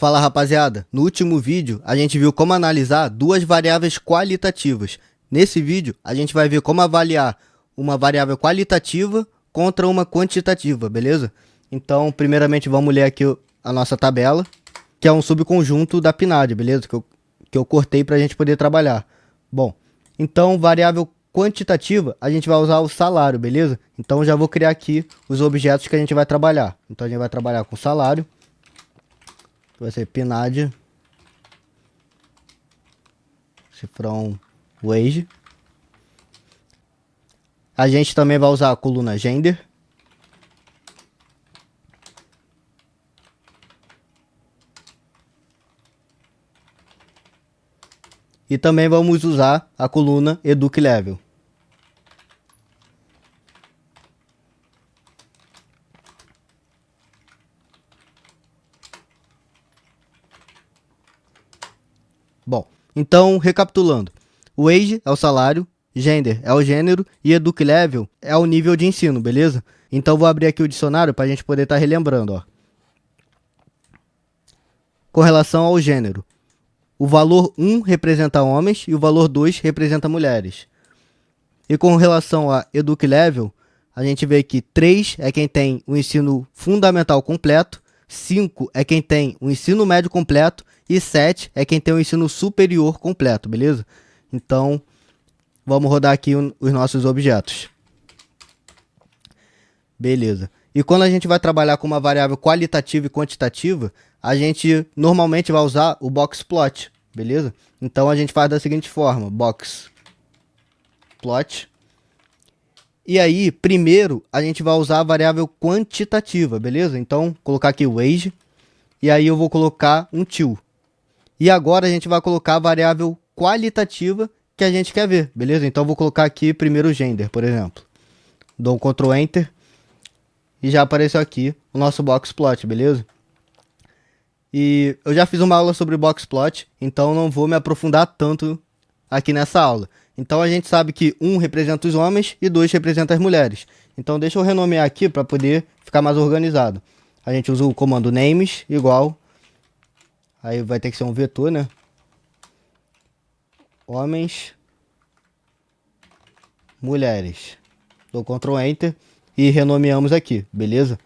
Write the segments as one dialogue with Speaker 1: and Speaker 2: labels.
Speaker 1: Fala rapaziada, no último vídeo a gente viu como analisar duas variáveis qualitativas. Nesse vídeo a gente vai ver como avaliar uma variável qualitativa contra uma quantitativa, beleza? Então primeiramente vamos ler aqui a nossa tabela, que é um subconjunto da PNAD, beleza? Que eu cortei para a gente poder trabalhar. Bom, então variável quantitativa a gente vai usar o salário, beleza? Então já vou criar aqui os objetos que a gente vai trabalhar. Então a gente vai trabalhar com salário. Vai ser PNAD, cifrão wage. A gente também vai usar a coluna gender. E também vamos usar a coluna educ level. Bom, então recapitulando, o age é o salário, gender é o gênero e educ level é o nível de ensino, beleza? Então vou abrir aqui o dicionário para a gente poder estar relembrando, ó. Com relação ao gênero, o valor 1 representa homens e o valor 2 representa mulheres. E com relação a educ level, a gente vê que 3 é quem tem o ensino fundamental completo, 5 é quem tem o ensino médio completo e 7 é quem tem o ensino superior completo, beleza? Então, vamos rodar aqui os nossos objetos. Beleza. E quando a gente vai trabalhar com uma variável qualitativa e quantitativa, a gente normalmente vai usar o box plot, beleza? Então a gente faz da seguinte forma, box plot. E aí, primeiro, a gente vai usar a variável quantitativa, beleza? Então, colocar aqui o age, e aí eu vou colocar um til. E agora a gente vai colocar a variável qualitativa que a gente quer ver, beleza? Então, eu vou colocar aqui primeiro o gender, por exemplo. Dou um Ctrl Enter, e já apareceu aqui o nosso box plot, beleza? E eu já fiz uma aula sobre box plot, então não vou me aprofundar tanto aqui nessa aula. Então a gente sabe que 1 representa os homens e 2 representa as mulheres. Então deixa eu renomear aqui para poder ficar mais organizado. A gente usa o comando names igual, aí vai ter que ser um vetor, né? Homens, mulheres. Dou Ctrl Enter e renomeamos aqui, beleza?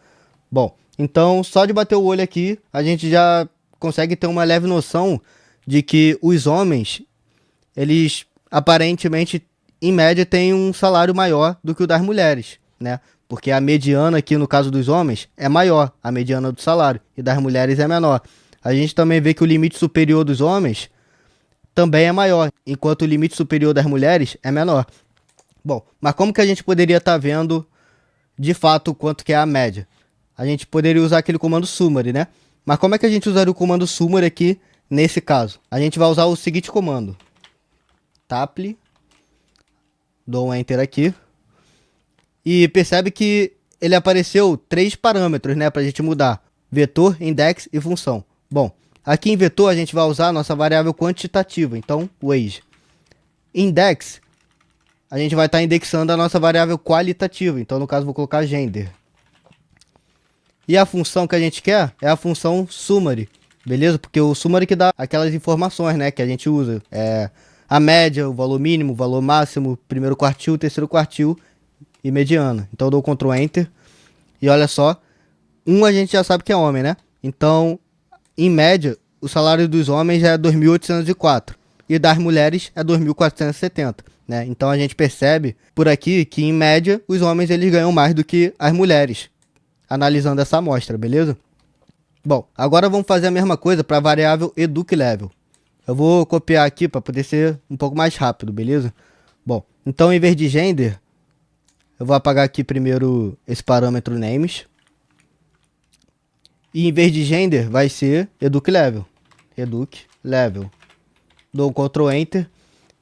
Speaker 1: Bom, então só de bater o olho aqui, a gente já consegue ter uma leve noção de que os homens, eles aparentemente, em média, têm um salário maior do que o das mulheres, né? Porque a mediana aqui, no caso dos homens, é maior, a mediana do salário, e das mulheres é menor. A gente também vê que o limite superior dos homens também é maior, enquanto o limite superior das mulheres é menor. Bom, mas como que a gente poderia estar vendo, de fato, quanto que é a média? A gente poderia usar aquele comando summary, né? Mas como é que a gente usaria o comando summary aqui, nesse caso? A gente vai usar o seguinte comando. Taple, dou um Enter aqui, e percebe que ele apareceu 3 parâmetros, né, para a gente mudar, vetor, index e função. Bom, aqui em vetor a gente vai usar a nossa variável quantitativa, então wage. Index, a gente vai estar indexando a nossa variável qualitativa, então no caso vou colocar gender. E a função que a gente quer é a função summary, beleza? Porque o summary que dá aquelas informações, né, que a gente usa, a média, o valor mínimo, o valor máximo, primeiro quartil, terceiro quartil e mediana. Então eu dou Ctrl Enter e olha só, a gente já sabe que é homem, né? Então, em média, o salário dos homens é 2.804 e das mulheres é 2.470, né? Então a gente percebe por aqui que em média os homens eles ganham mais do que as mulheres, analisando essa amostra, beleza? Bom, agora vamos fazer a mesma coisa para a variável educ level. Eu vou copiar aqui para poder ser um pouco mais rápido, beleza? Bom, então em vez de gender, eu vou apagar aqui primeiro esse parâmetro names. E em vez de gender, vai ser educ level. Educ level. Dou um Ctrl Enter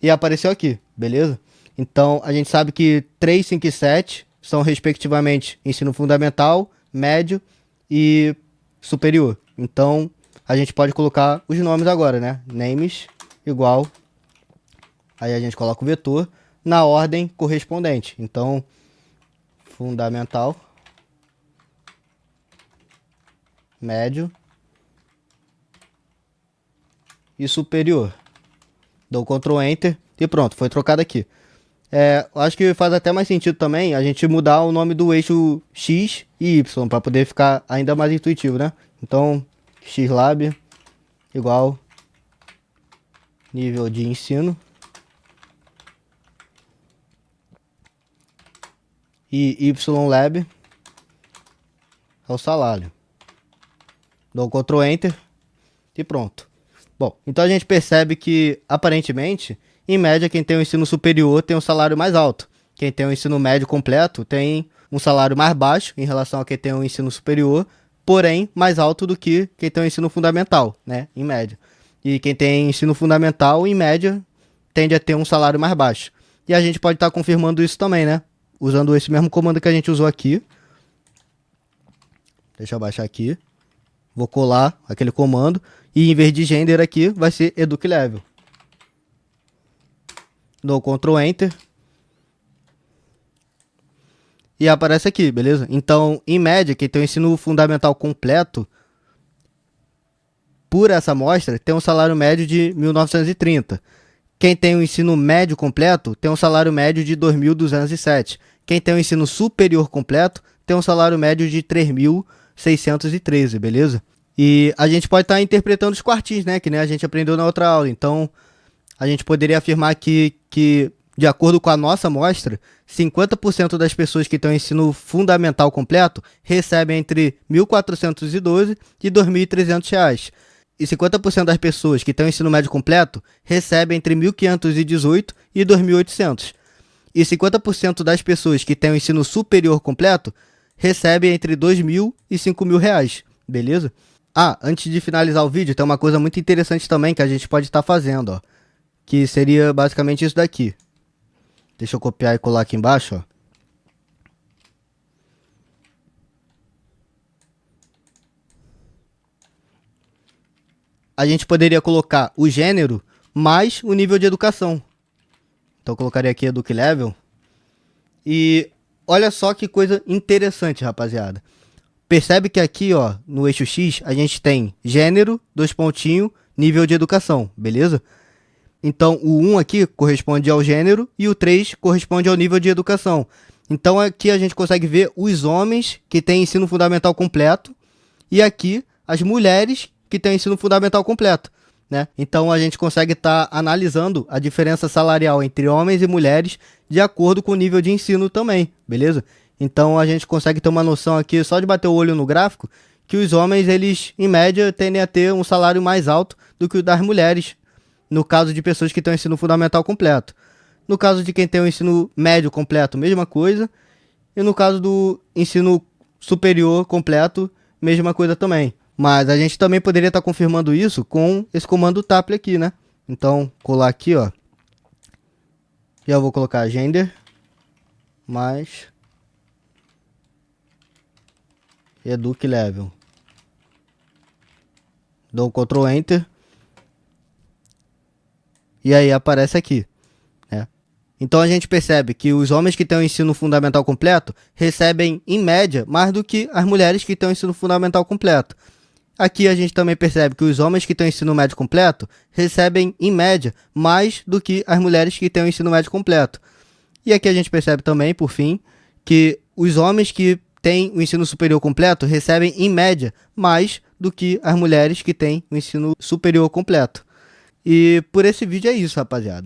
Speaker 1: e apareceu aqui, beleza? Então a gente sabe que 3, 5 e 7 são respectivamente ensino fundamental, médio e superior. Então a gente pode colocar os nomes agora, né? Names igual, aí a gente coloca o vetor na ordem correspondente. Então, fundamental, médio e superior. Dou Ctrl Enter e pronto, foi trocado aqui. Eu acho que faz até mais sentido também a gente mudar o nome do eixo X e Y, para poder ficar ainda mais intuitivo, né? Então, XLab igual nível de ensino. E YLab é o salário. Dou Ctrl Enter e pronto. Bom, então a gente percebe que, aparentemente, em média, quem tem o ensino superior tem um salário mais alto. Quem tem o ensino médio completo tem um salário mais baixo em relação a quem tem o ensino superior, porém mais alto do que quem tem o ensino fundamental, né, em média. E quem tem ensino fundamental, em média, tende a ter um salário mais baixo. E a gente pode estar confirmando isso também, né, usando esse mesmo comando que a gente usou aqui. Deixa eu baixar aqui. Vou colar aquele comando e em vez de gender aqui vai ser educ level. Dou Ctrl Enter e aparece aqui, beleza? Então, em média, quem tem o ensino fundamental completo, por essa amostra, tem um salário médio de 1.930. Quem tem o ensino médio completo tem um salário médio de 2.207. Quem tem o ensino superior completo tem um salário médio de 3.613, beleza? E a gente pode estar interpretando os quartis, né? Que nem a gente aprendeu na outra aula. Então, a gente poderia afirmar aqui que, de acordo com a nossa amostra, 50% das pessoas que têm o ensino fundamental completo recebem entre R$ 1.412 e R$ 2.300. E 50% das pessoas que têm o ensino médio completo recebem entre R$ 1.518 e R$ 2.800. E 50% das pessoas que têm o ensino superior completo recebem entre R$ 2.000 e R$ 5.000, beleza? Ah, antes de finalizar o vídeo, tem uma coisa muito interessante também que a gente pode estar fazendo, ó. Que seria basicamente isso daqui. Deixa eu copiar e colar aqui embaixo, ó. A gente poderia colocar o gênero mais o nível de educação. Então eu colocaria aqui educ level. E olha só que coisa interessante, rapaziada. Percebe que aqui, ó, no eixo X, a gente tem gênero, dois pontinhos, nível de educação, beleza? Então, o 1 aqui corresponde ao gênero e o 3 corresponde ao nível de educação. Então, aqui a gente consegue ver os homens que têm ensino fundamental completo e aqui as mulheres que têm ensino fundamental completo, né? Então, a gente consegue estar analisando a diferença salarial entre homens e mulheres de acordo com o nível de ensino também, beleza? Então, a gente consegue ter uma noção aqui, só de bater o olho no gráfico, que os homens, eles, em média, tendem a ter um salário mais alto do que o das mulheres, no caso de pessoas que têm o ensino fundamental completo. No caso de quem tem o ensino médio completo, mesma coisa. E no caso do ensino superior completo, mesma coisa também. Mas a gente também poderia estar confirmando isso com esse comando taple aqui, né? Então, colar aqui, ó. Já vou colocar gender mais educ level. Dou Ctrl Enter. E aí aparece aqui, né? Então a gente percebe que os homens que têm o ensino fundamental completo recebem, em média, mais do que as mulheres que têm o ensino fundamental completo. Aqui a gente também percebe que os homens que têm o ensino médio completo recebem, em média, mais do que as mulheres que têm o ensino médio completo. E aqui a gente percebe também, por fim, que os homens que têm o ensino superior completo recebem, em média, mais do que as mulheres que têm o ensino superior completo. E por esse vídeo é isso, rapaziada.